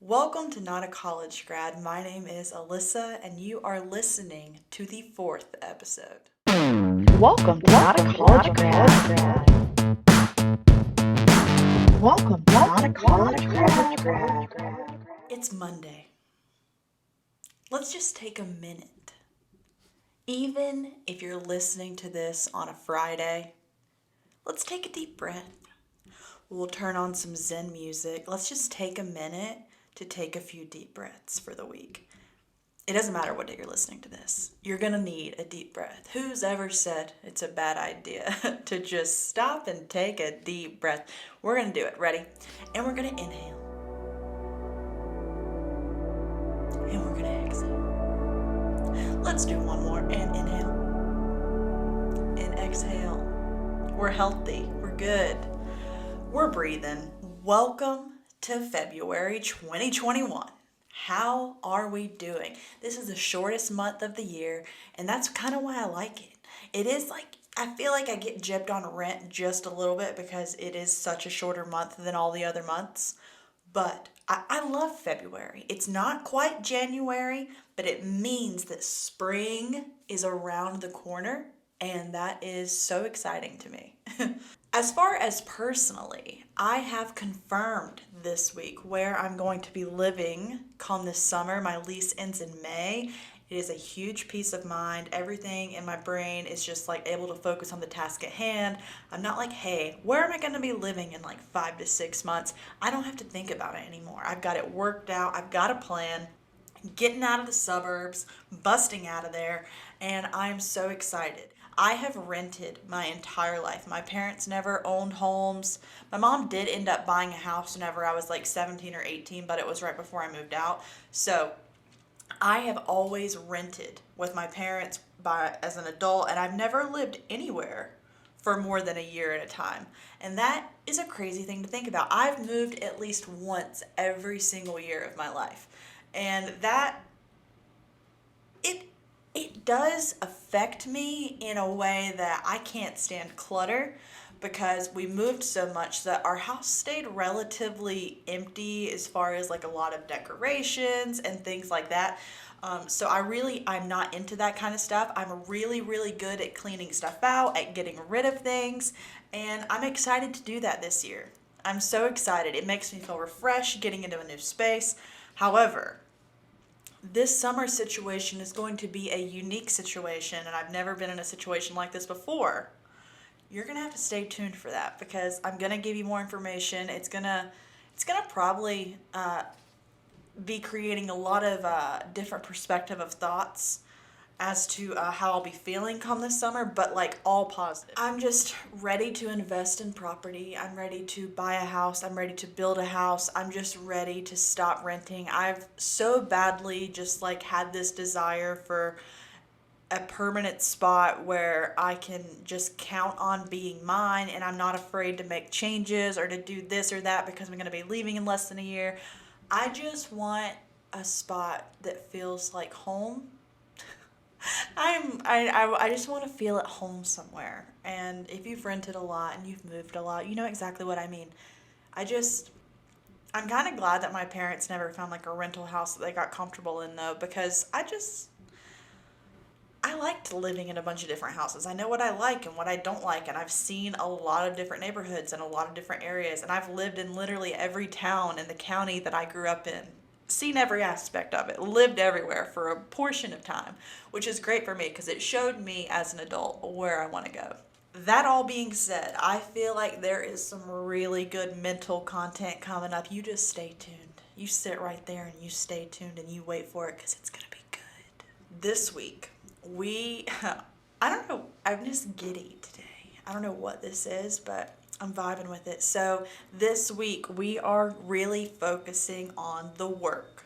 Welcome to Not A College Grad. My name is Alyssa, and you are listening to the fourth episode. Welcome to Not a College Grad. Welcome to Not a College Grad. It's Monday. Let's just take a minute. Even if you're listening to this on a Friday, let's take a deep breath. We'll turn on some Zen music. Let's just take a minute to take a few deep breaths for the week. It doesn't matter what day you're listening to this. You're going to need a deep breath. Who's ever said it's a bad idea to just stop and take a deep breath? We're going to do it. Ready? And we're going to inhale. And we're going to exhale. Let's do one more. And inhale. And exhale. We're healthy. We're good. We're breathing. Welcome to February 2021. How are we doing? This is the shortest month of the year, and that's kind of why I like it. It is like, I feel like I get gypped on rent just a little bit because it is such a shorter month than all the other months. But I love February. It's not quite January, but it means that spring is around the corner, and that is so exciting to me. As far as personally, I have confirmed this week where I'm going to be living come this summer. My lease ends in May. It is a huge peace of mind. Everything in my brain is just like able to focus on the task at hand. I'm not like, hey, where am I going to be living in like 5 to 6 months? I don't have to think about it anymore. I've got it worked out. I've got a plan. Getting out of the suburbs, busting out of there, and I'm so excited. I have rented my entire life. My parents never owned homes. My mom did end up buying a house whenever I was like 17 or 18, but it was right before I moved out. So I have always rented with my parents as an adult, and I've never lived anywhere for more than a year at a time. And that is a crazy thing to think about. I've moved at least once every single year of my life. And that it does affect me in a way that I can't stand clutter because we moved so much that our house stayed relatively empty as far as like a lot of decorations and things like that. So I'm not into that kind of stuff. I'm really, really good at cleaning stuff out, at getting rid of things, and I'm excited to do that this year. I'm so excited. It makes me feel refreshed getting into a new space. However, this summer situation is going to be a unique situation, and I've never been in a situation like this before. You're gonna have to stay tuned for that because I'm gonna give you more information. It's gonna probably be creating a lot of different perspective of thoughts as to how I'll be feeling come this summer, but like all positive. I'm just ready to invest in property. I'm ready to buy a house. I'm ready to build a house. I'm just ready to stop renting. I've so badly just like had this desire for a permanent spot where I can just count on being mine and I'm not afraid to make changes or to do this or that because I'm going to be leaving in less than a year. I just want a spot that feels like home. I just want to feel at home somewhere. And if you've rented a lot and you've moved a lot, you know exactly what I mean. I'm kind of glad that my parents never found like a rental house that they got comfortable in though, because I liked living in a bunch of different houses. I know what I like and what I don't like, and I've seen a lot of different neighborhoods and a lot of different areas, and I've lived in literally every town in the county that I grew up in. Seen every aspect of it, lived everywhere for a portion of time, which is great for me because it showed me as an adult where I want to go. That all being said, I feel like there is some really good mental content coming up. You just stay tuned. You sit right there and you stay tuned and you wait for it because it's going to be good. This week, I don't know, I'm just giddy today. I don't know what this is, but I'm vibing with it. So this week we are really focusing on the work,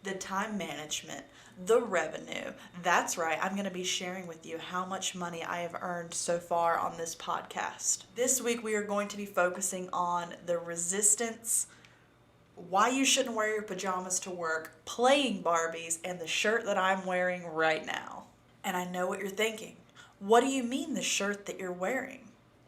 the time management, the revenue. That's right. I'm going to be sharing with you how much money I have earned so far on this podcast. This week we are going to be focusing on the resistance, why you shouldn't wear your pajamas to work, playing Barbies, and the shirt that I'm wearing right now. And I know what you're thinking. What do you mean the shirt that you're wearing?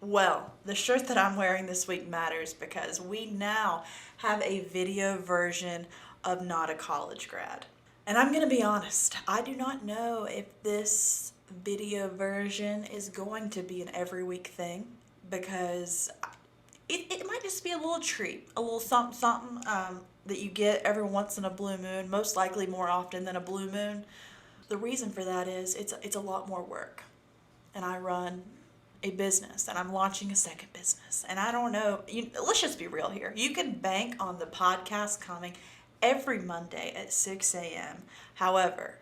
Well, the shirt that I'm wearing this week matters because we now have a video version of Not A College Grad. And I'm going to be honest, I do not know if this video version is going to be an every week thing, because it might just be a little treat, a little something, that you get every once in a blue moon, most likely more often than a blue moon. The reason for that is it's a lot more work. And I run a business, and I'm launching a second business. And I don't know, let's just be real here. You can bank on the podcast coming every Monday at 6 a.m. However,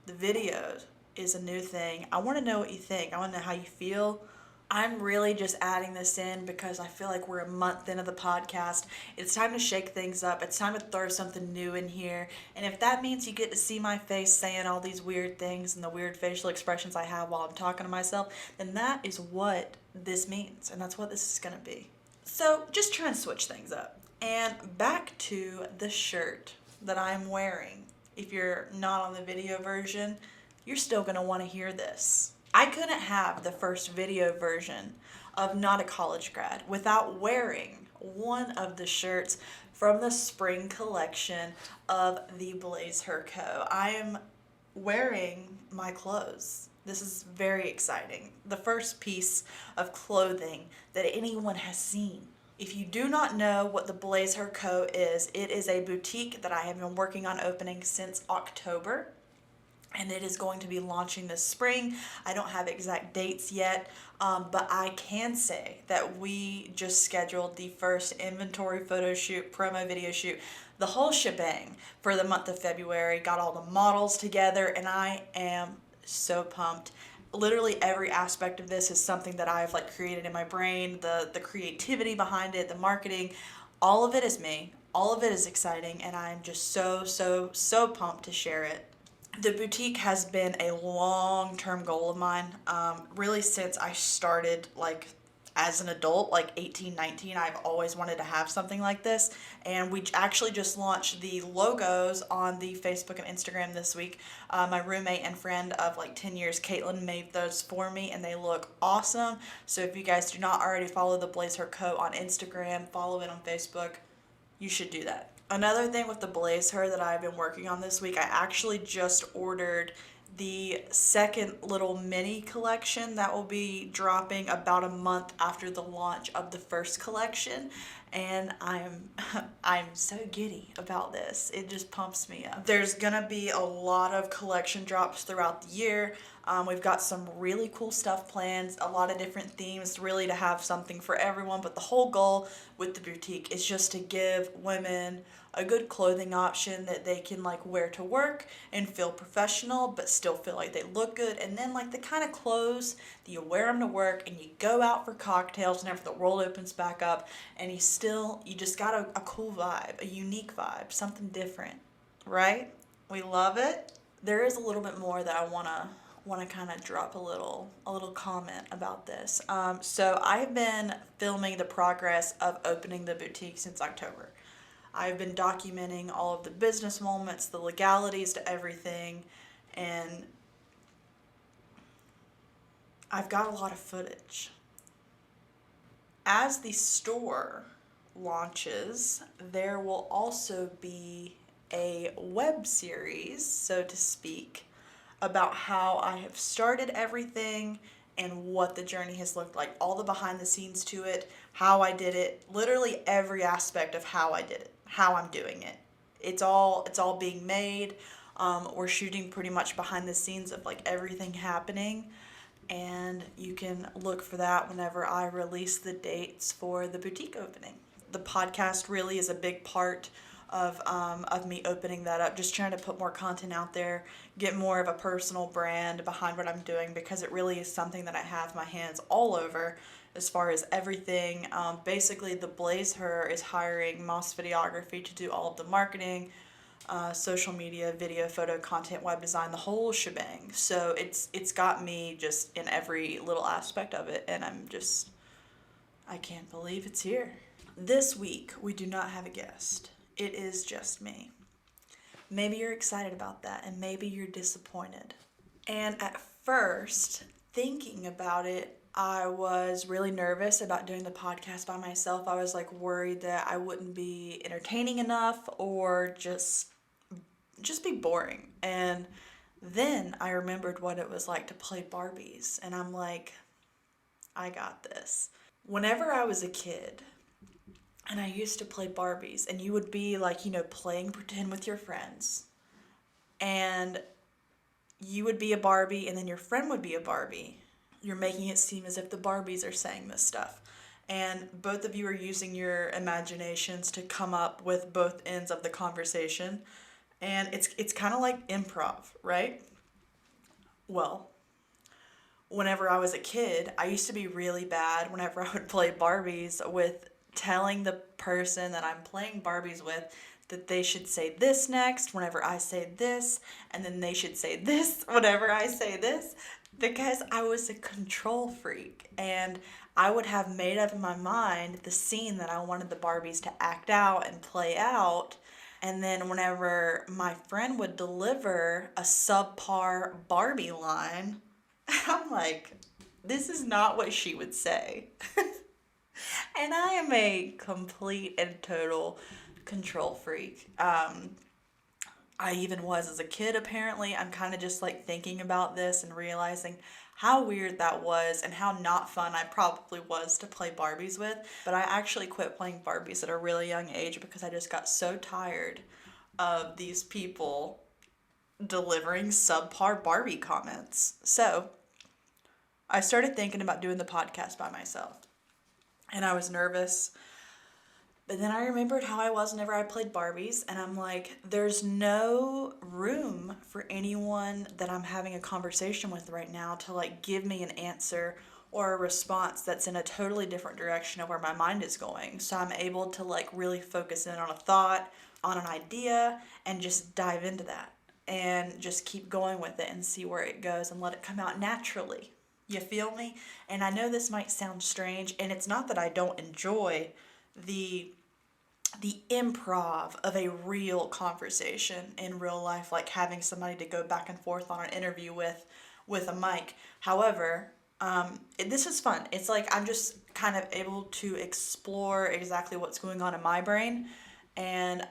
the video is a new thing. I want to know what you think. I want to know how you feel. I'm really just adding this in because I feel like we're a month into the podcast. It's time to shake things up. It's time to throw something new in here. And if that means you get to see my face saying all these weird things and the weird facial expressions I have while I'm talking to myself, then that is what this means. And that's what this is going to be. So just trying to switch things up. And back to the shirt that I'm wearing. If you're not on the video version, you're still going to want to hear this. I couldn't have the first video version of Not A College Grad without wearing one of the shirts from the spring collection of the Blaze Her Co. I am wearing my clothes. This is very exciting. The first piece of clothing that anyone has seen. If you do not know what the Blaze Her Co. is, it is a boutique that I have been working on opening since October. And it is going to be launching this spring. I don't have exact dates yet, but I can say that we just scheduled the first inventory photo shoot, promo video shoot, the whole shebang for the month of February. Got all the models together, and I am so pumped. Literally every aspect of this is something that I've created in my brain. The creativity behind it, the marketing, all of it is me. All of it is exciting, and I'm just so pumped to share it. The boutique has been a long-term goal of mine, really since I started, as an adult, 18, 19, I've always wanted to have something like this, and we actually just launched the logos on the Facebook and Instagram this week. My roommate and friend of 10 years, Caitlin, made those for me, and they look awesome. So if you guys do not already follow the Blaze Her Co. on Instagram, follow it on Facebook, you should do that. Another thing with the Blaze Her that I've been working on this week, I actually just ordered the second little mini collection that will be dropping about a month after the launch of the first collection, and I'm so giddy about this. It just pumps me up. There's gonna be a lot of collection drops throughout the year. We've got some really cool stuff planned, a lot of different themes, really to have something for everyone, but the whole goal with the boutique is just to give women a good clothing option that they can wear to work and feel professional but still feel like they look good, and then the kind of clothes that you wear them to work and you go out for cocktails whenever the world opens back up, and you just got a cool vibe, a unique vibe, something different, right? We love it. There is a little bit more that I want to kind of drop a little comment about this. So I've been filming the progress of opening the boutique since October. I've been documenting all of the business moments, the legalities to everything, and I've got a lot of footage. As the store launches, there will also be a web series, so to speak, about how I have started everything and what the journey has looked like, all the behind the scenes to it, how I did it, literally every aspect of how I did it, how I'm doing it. It's all being made. We're shooting pretty much behind the scenes of everything happening, and you can look for that whenever I release the dates for the boutique opening. The podcast really is a big part of me opening that up, just trying to put more content out there, get more of a personal brand behind what I'm doing, because it really is something that I have my hands all over as far as everything. Basically, the Blaze Her is hiring Moss Videography to do all of the marketing, social media, video, photo, content, web design, the whole shebang. So it's got me just in every little aspect of it, and I can't believe it's here. This week, we do not have a guest. It is just me. Maybe you're excited about that, and maybe you're disappointed. And at first, thinking about it, I was really nervous about doing the podcast by myself. I was like worried that I wouldn't be entertaining enough or just be boring. And then I remembered what it was like to play Barbies, and I'm like, I got this. Whenever I was a kid, and I used to play Barbies, and you would be like, playing pretend with your friends, and you would be a Barbie, and then your friend would be a Barbie. You're making it seem as if the Barbies are saying this stuff. And both of you are using your imaginations to come up with both ends of the conversation. And it's kind of like improv, right? Well, whenever I was a kid, I used to be really bad whenever I would play Barbies with telling the person that I'm playing Barbies with that they should say this next whenever I say this, and then they should say this whenever I say this, because I was a control freak and I would have made up in my mind the scene that I wanted the Barbies to act out and play out. And then whenever my friend would deliver a subpar Barbie line, I'm like, this is not what she would say. And I am a complete and total control freak. I even was as a kid, apparently. I'm kind of just like thinking about this and realizing how weird that was and how not fun I probably was to play Barbies with. But I actually quit playing Barbies at a really young age because I just got so tired of these people delivering subpar Barbie comments. So I started thinking about doing the podcast by myself. And I was nervous. But then I remembered how I was whenever I played Barbies, and I'm like, there's no room for anyone that I'm having a conversation with right now to like give me an answer or a response that's in a totally different direction of where my mind is going. So I'm able to like really focus in on a thought, on an idea, and just dive into that and just keep going with it and see where it goes and let it come out naturally. You feel me? And I know this might sound strange, and it's not that I don't enjoy the improv of a real conversation in real life, like having somebody to go back and forth on an interview with a mic. However, this is fun. It's like I'm just kind of able to explore exactly what's going on in my brain, and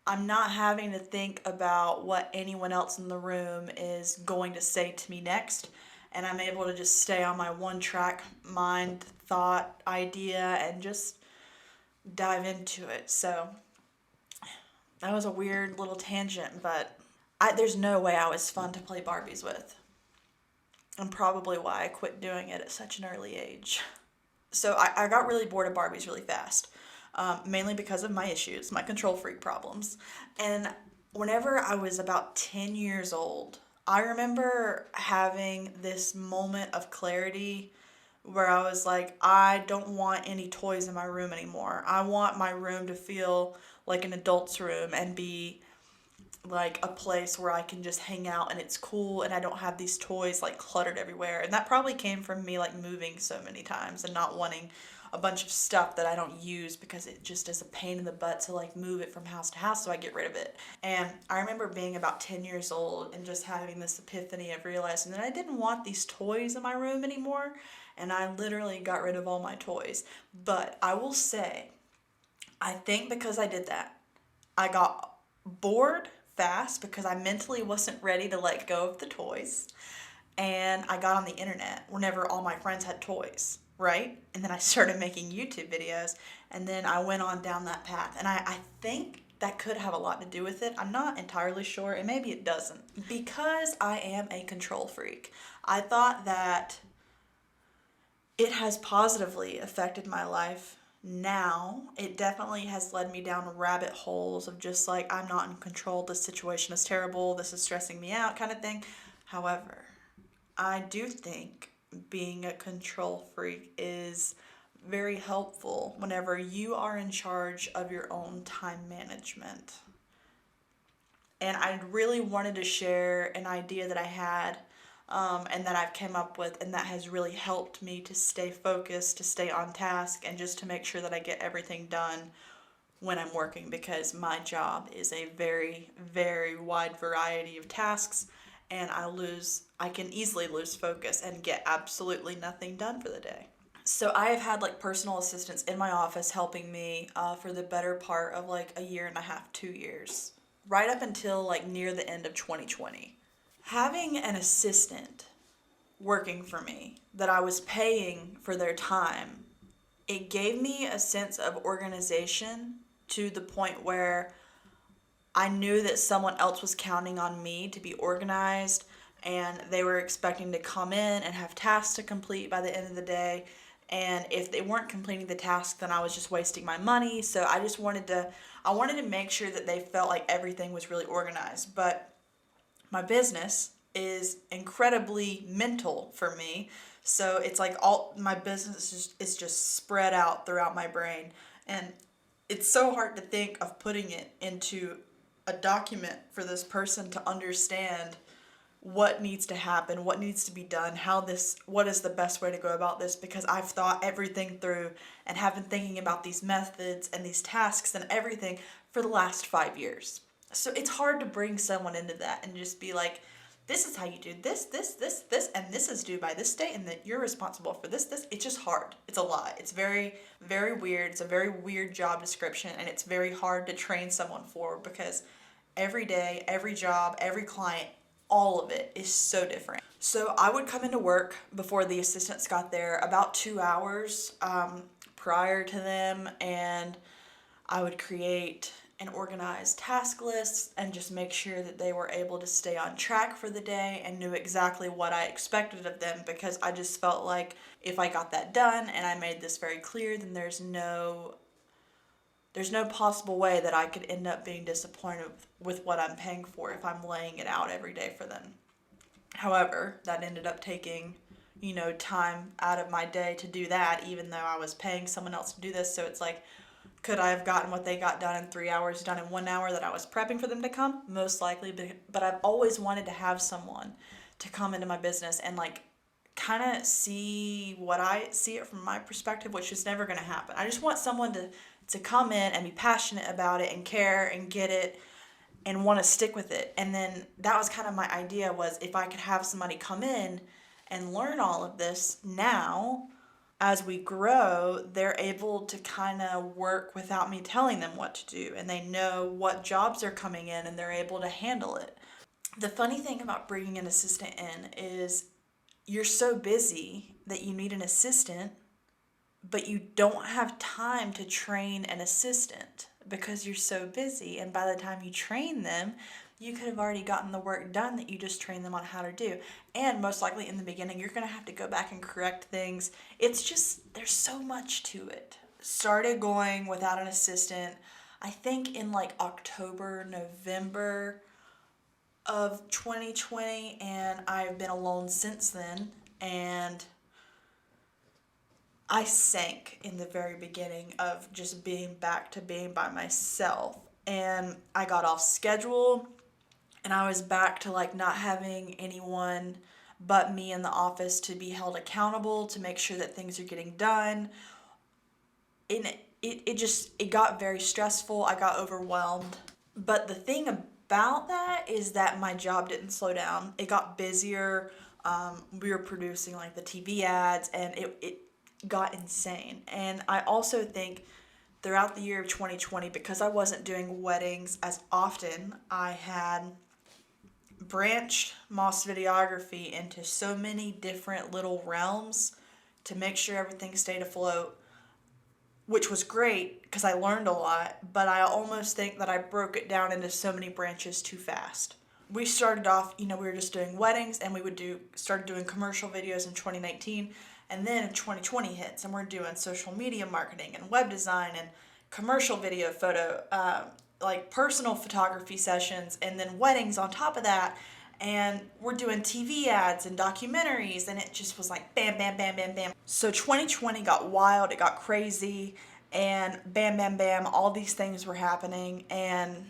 I'm not having to think about what anyone else in the room is going to say to me next, and I'm able to just stay on my one track mind, thought, idea, and just dive into it. So that was a weird little tangent, but there's no way I was fun to play Barbies with, and probably why I quit doing it at such an early age. So I got really bored of Barbies really fast, mainly because of my issues, my control freak problems. And whenever I was about 10 years old, I remember having this moment of clarity where I was like, I don't want any toys in my room anymore. I want my room to feel like an adult's room and be like a place where I can just hang out and it's cool and I don't have these toys like cluttered everywhere. And that probably came from me like moving so many times and not wanting a bunch of stuff that I don't use because it just is a pain in the butt to like move it from house to house, so I get rid of it. And I remember being about 10 years old and just having this epiphany of realizing that I didn't want these toys in my room anymore, and I literally got rid of all my toys. But I will say, I think because I did that, I got bored fast because I mentally wasn't ready to let go of the toys. And I got on the internet whenever all my friends had toys, right? And then I started making YouTube videos, and then I went on down that path. And I think that could have a lot to do with it. I'm not entirely sure, and maybe it doesn't. Because I am a control freak, I thought that it has positively affected my life. Now, it definitely has led me down rabbit holes of just like, I'm not in control, this situation is terrible, this is stressing me out kind of thing. However, I do think being a control freak is very helpful whenever you are in charge of your own time management. And I really wanted to share an idea that I had, and that I've come up with, and that has really helped me to stay focused, to stay on task, and just to make sure that I get everything done when I'm working, because my job is a very, very wide variety of tasks, and I can easily lose focus and get absolutely nothing done for the day. So I have had like personal assistants in my office helping me for the better part of like a year and a half, 2 years, right up until like near the end of 2020. Having an assistant working for me that I was paying for their time, it gave me a sense of organization to the point where I knew that someone else was counting on me to be organized, and they were expecting to come in and have tasks to complete by the end of the day. And if they weren't completing the task, then I was just wasting my money. So I wanted to make sure that they felt like everything was really organized. But my business is incredibly mental for me. So it's like all my business is just spread out throughout my brain. And it's so hard to think of putting it into a document for this person to understand what needs to happen, what needs to be done, what is the best way to go about this, because I've thought everything through and have been thinking about these methods and these tasks and everything for the last 5 years. So it's hard to bring someone into that and just be like, this is how you do this, and this is due by this date, and that you're responsible for this. It's just hard. It's a lot. It's very, very weird. It's a very weird job description, and it's very hard to train someone for, because every day, every job, every client, all of it is so different. So I would come into work before the assistants got there, about 2 hours prior to them, and I would create and organize task lists and just make sure that they were able to stay on track for the day and knew exactly what I expected of them, because I just felt like if I got that done and I made this very clear, then there's no possible way that I could end up being disappointed with what I'm paying for if I'm laying it out every day for them. However, that ended up taking, time out of my day to do that, even though I was paying someone else to do this. So it's like, could I have gotten what they got done in 3 hours, done in 1 hour that I was prepping for them to come? Most likely, but I've always wanted to have someone to come into my business and like kind of see it from my perspective, which is never going to happen. I just want someone to come in and be passionate about it and care and get it and want to stick with it. And then that was kind of my idea, was if I could have somebody come in and learn all of this now, as we grow, they're able to kind of work without me telling them what to do, and they know what jobs are coming in and they're able to handle it. The funny thing about bringing an assistant in is you're so busy that you need an assistant, but you don't have time to train an assistant because you're so busy. And by the time you train them, you could have already gotten the work done that you just trained them on how to do. And most likely in the beginning, you're going to have to go back and correct things. It's just, there's so much to it. Started going without an assistant, I think in like October, November of 2020, and I've been alone since then. And I sank in the very beginning of just being back to being by myself. And I got off schedule, and I was back to like not having anyone but me in the office to be held accountable, to make sure that things are getting done. And it got very stressful. I got overwhelmed. But the thing about that is that my job didn't slow down. It got busier. We were producing like the TV ads, and it got insane. And I also think throughout the year of 2020, because I wasn't doing weddings as often, I had branched Moss videography into so many different little realms to make sure everything stayed afloat, which was great because I learned a lot, but I almost think that I broke it down into so many branches too fast. We started off, we were just doing weddings, and we started doing commercial videos in 2019, and then 2020 hits, and we're doing social media marketing and web design and commercial video photo, like personal photography sessions, and then weddings on top of that. And we're doing TV ads and documentaries, and it just was like bam, bam, bam, bam, bam. So 2020 got wild, it got crazy, and bam, bam, bam, all these things were happening, and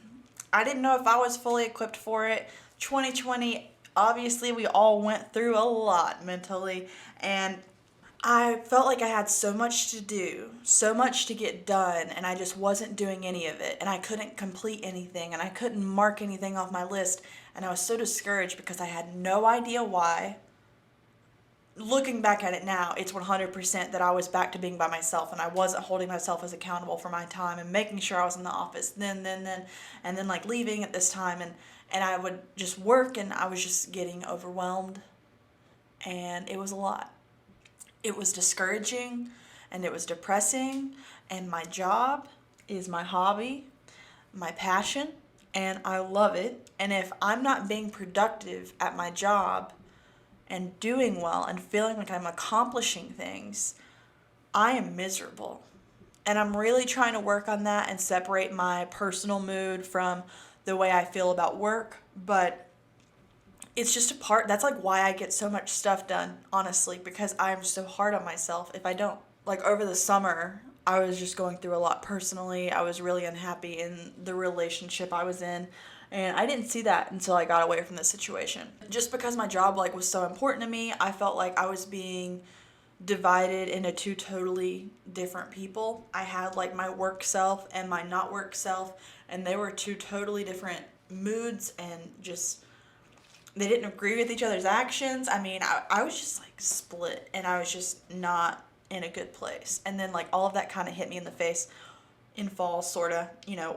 I didn't know if I was fully equipped for it. 2020, obviously, we all went through a lot mentally, and I felt like I had so much to do, so much to get done, and I just wasn't doing any of it. And I couldn't complete anything, and I couldn't mark anything off my list. And I was so discouraged because I had no idea why. Looking back at it now, it's 100% that I was back to being by myself and I wasn't holding myself as accountable for my time and making sure I was in the office then, and then like leaving at this time. And I would just work and I was just getting overwhelmed and it was a lot. It was discouraging and it was depressing, and my job is my hobby, my passion, and I love it. And if I'm not being productive at my job and doing well and feeling like I'm accomplishing things, I am miserable. And I'm really trying to work on that and separate my personal mood from the way I feel about work. But it's just a part, that's like why I get so much stuff done, honestly, because I'm so hard on myself if I don't. Like over the summer, I was just going through a lot personally. I was really unhappy in the relationship I was in. And I didn't see that until I got away from the situation. Just because my job like was so important to me, I felt like I was being divided into two totally different people. I had like my work self and my not work self, and they were two totally different moods and just they didn't agree with each other's actions. I mean, I was just like split and I was just not in a good place. And then like all of that kind of hit me in the face in fall, sort of,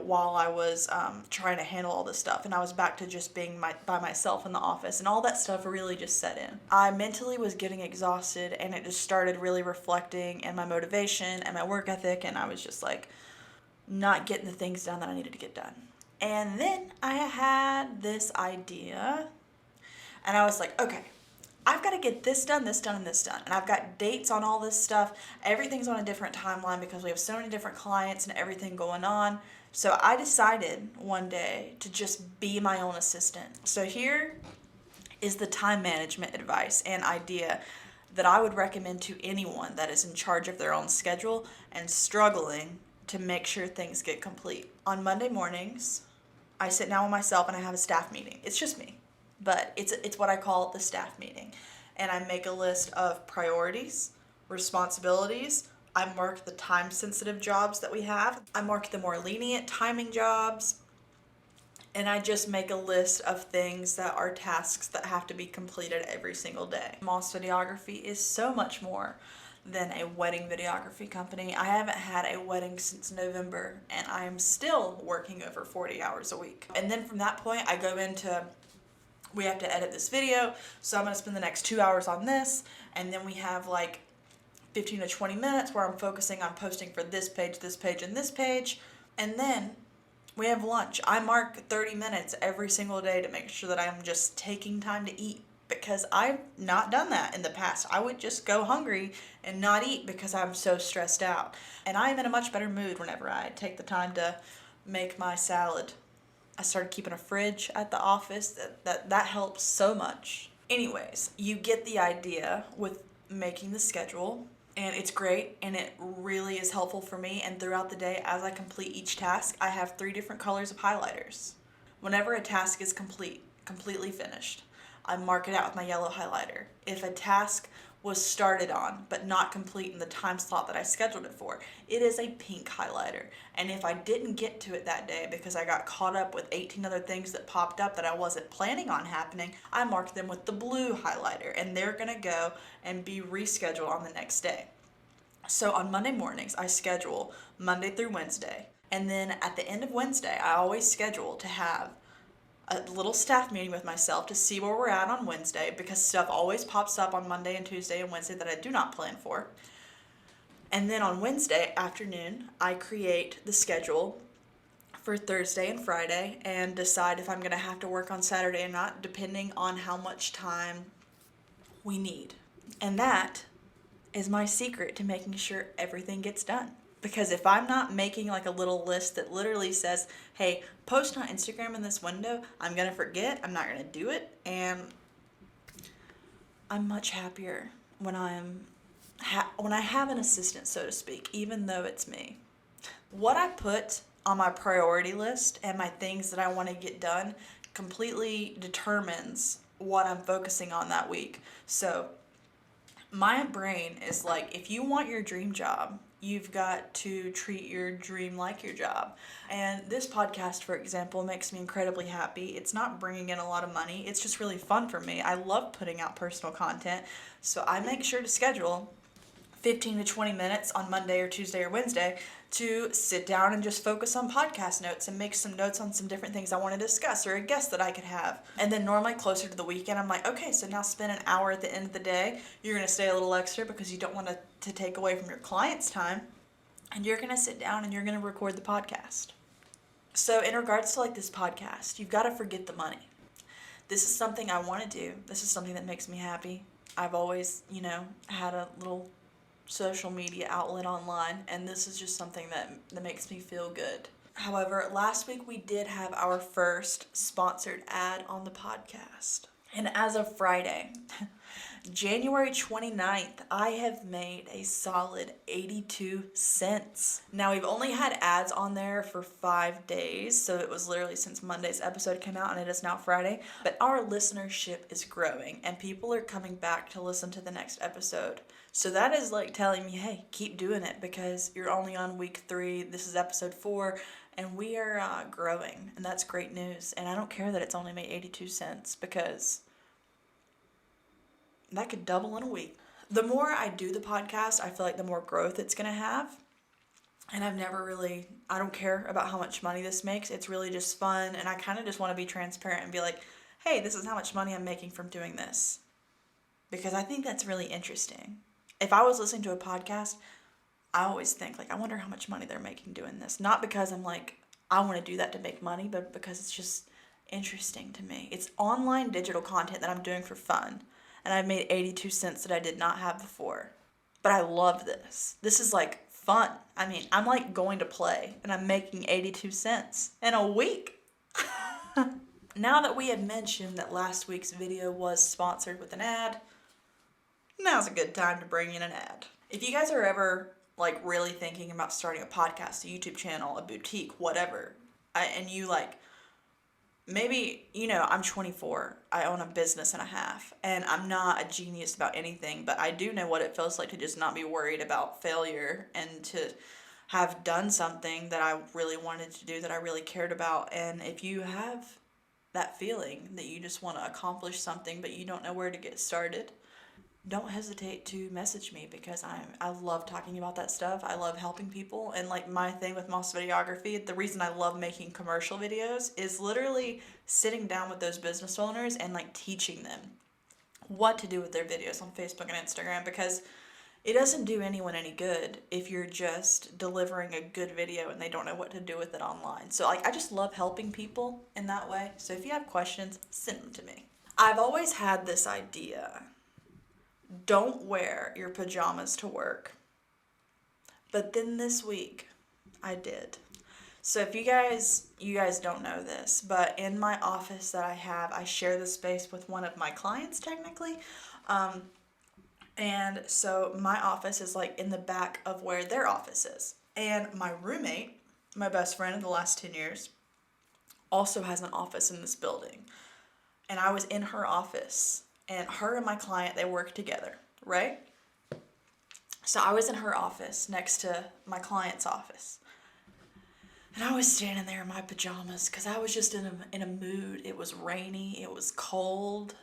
while I was trying to handle all this stuff. And I was back to just being by myself in the office, and all that stuff really just set in. I mentally was getting exhausted, and it just started really reflecting in my motivation and my work ethic, and I was just like not getting the things done that I needed to get done. And then I had this idea, and I was like, okay, I've got to get this done, this done, and this done. And I've got dates on all this stuff. Everything's on a different timeline because we have so many different clients and everything going on. So I decided one day to just be my own assistant. So here is the time management advice and idea that I would recommend to anyone that is in charge of their own schedule and struggling to make sure things get complete. On Monday mornings, I sit down with myself and I have a staff meeting. It's just me. But it's what I call the staff meeting. And I make a list of priorities, responsibilities. I mark the time sensitive jobs that we have. I mark the more lenient timing jobs. And I just make a list of things that are tasks that have to be completed every single day. Moss Videography is so much more than a wedding videography company. I haven't had a wedding since November, and I'm still working over 40 hours a week. And then from that point, I go into we have to edit this video, so I'm going to spend the next 2 hours on this, and then we have like 15 to 20 minutes where I'm focusing on posting for this page, and this page, and then we have lunch. I mark 30 minutes every single day to make sure that I'm just taking time to eat, because I've not done that in the past. I would just go hungry and not eat because I'm so stressed out, and I am in a much better mood whenever I take the time to make my salad. I started keeping a fridge at the office. That helps so much. Anyways, you get the idea with making the schedule, and it's great, and it really is helpful for me. And throughout the day, as I complete each task, I have 3 different colors of highlighters. Whenever a task is completely finished, I mark it out with my yellow highlighter. If a task was started on but not complete in the time slot that I scheduled it for, it is a pink highlighter. And if I didn't get to it that day because I got caught up with 18 other things that popped up that I wasn't planning on happening, I mark them with the blue highlighter, and they're gonna go and be rescheduled on the next day. So on Monday mornings, I schedule Monday through Wednesday, and then at the end of Wednesday, I always schedule to have a little staff meeting with myself to see where we're at on Wednesday, because stuff always pops up on Monday and Tuesday and Wednesday that I do not plan for. And then on Wednesday afternoon, I create the schedule for Thursday and Friday and decide if I'm going to have to work on Saturday or not, depending on how much time we need. And that is my secret to making sure everything gets done. Because if I'm not making like a little list that literally says, hey, post on Instagram in this window, I'm going to forget, I'm not going to do it. And I'm much happier when when I have an assistant, so to speak, even though it's me. What I put on my priority list and my things that I want to get done completely determines what I'm focusing on that week. So My brain is like, if you want your dream job, you've got to treat your dream like your job. And this podcast, for example, makes me incredibly happy. It's not bringing in a lot of money, it's just really fun for me. I love putting out personal content, so I make sure to schedule 15 to 20 minutes on Monday or Tuesday or Wednesday to sit down and just focus on podcast notes and make some notes on some different things I want to discuss or a guest that I could have. And then normally closer to the weekend, I'm like, okay, so now spend an hour at the end of the day. You're going to stay a little extra because you don't want to take away from your client's time. And you're going to sit down and you're going to record the podcast. So in regards to like this podcast, you've got to forget the money. This is something I want to do. This is something that makes me happy. I've always, had a little social media outlet online, and this is just something that makes me feel good. However, last week we did have our first sponsored ad on the podcast. And as of Friday, January 29th, I have made a solid 82 cents. Now, we've only had ads on there for 5 days, so it was literally since Monday's episode came out, and it is now Friday. But our listenership is growing, and people are coming back to listen to the next episode. So that is like telling me, hey, keep doing it because you're only on week 3. This is episode 4, and we are growing, and that's great news. And I don't care that it's only made 82 cents because that could double in a week. The more I do the podcast, I feel like the more growth it's going to have. And I don't care about how much money this makes. It's really just fun. And I kind of just want to be transparent and be like, hey, this is how much money I'm making from doing this. Because I think that's really interesting. If I was listening to a podcast, I always think, like, I wonder how much money they're making doing this. Not because I'm like, I want to do that to make money, but because it's just interesting to me. It's online digital content that I'm doing for fun. And I've made 82 cents that I did not have before. But I love this. This is like fun. I mean, I'm like going to play and I'm making 82 cents in a week. Now that we had mentioned that last week's video was sponsored with an ad, now's a good time to bring in an ad. If you guys are ever like really thinking about starting a podcast, a YouTube channel, a boutique, whatever, and you like, maybe, I'm 24, I own a business and a half, and I'm not a genius about anything, but I do know what it feels like to just not be worried about failure and to have done something that I really wanted to do, that I really cared about. And if you have that feeling that you just want to accomplish something, but you don't know where to get started, don't hesitate to message me because I love talking about that stuff. I love helping people. And like my thing with Moss Videography, the reason I love making commercial videos is literally sitting down with those business owners and like teaching them what to do with their videos on Facebook and Instagram, because it doesn't do anyone any good if you're just delivering a good video and they don't know what to do with it online. So like I just love helping people in that way. So if you have questions, send them to me. I've always had this idea. Don't wear your pajamas to work. But then this week, I did. So if you guys don't know this, but in my office that I share the space with one of my clients technically. And so my office is like in the back of where their office is. And my roommate, my best friend of the last 10 years, also has an office in this building. And I was in her office. And her and my client, they work together, right? So I was in her office next to my client's office. And I was standing there in my pajamas because I was just in a mood. It was rainy. It was cold.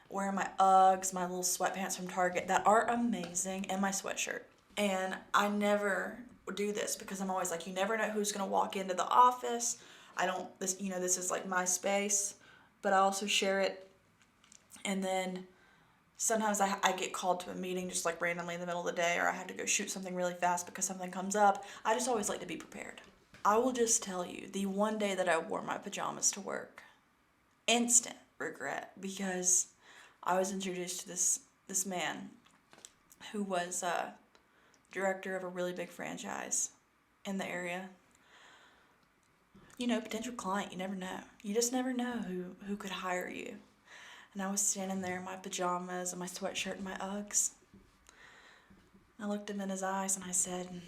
Wearing my Uggs, my little sweatpants from Target that are amazing, and my sweatshirt. And I never do this because I'm always like, you never know who's going to walk into the office. This is like my space, but I also share it. And then sometimes I get called to a meeting just like randomly in the middle of the day, or I have to go shoot something really fast because something comes up. I just always like to be prepared. I will just tell you, the one day that I wore my pajamas to work, instant regret, because I was introduced to this man who was director of a really big franchise in the area. Potential client, you never know. You just never know who could hire you. And I was standing there in my pajamas and my sweatshirt and my Uggs. I looked him in his eyes and I said,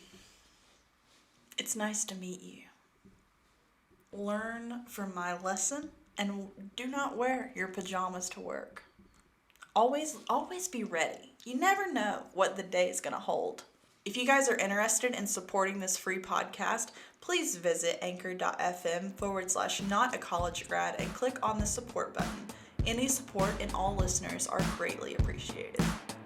"It's nice to meet you. Learn from my lesson and do not wear your pajamas to work. always be ready. You never know what the day is going to hold. If you guys are interested in supporting this free podcast, please visit anchor.fm/Not A College Grad and click on the support button. Any support and all listeners are greatly appreciated.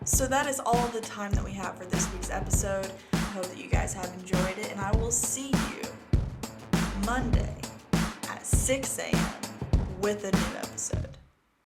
So that is all the time that we have for this week's episode. I hope that you guys have enjoyed it, and I will see you Monday at 6 a.m. with a new episode.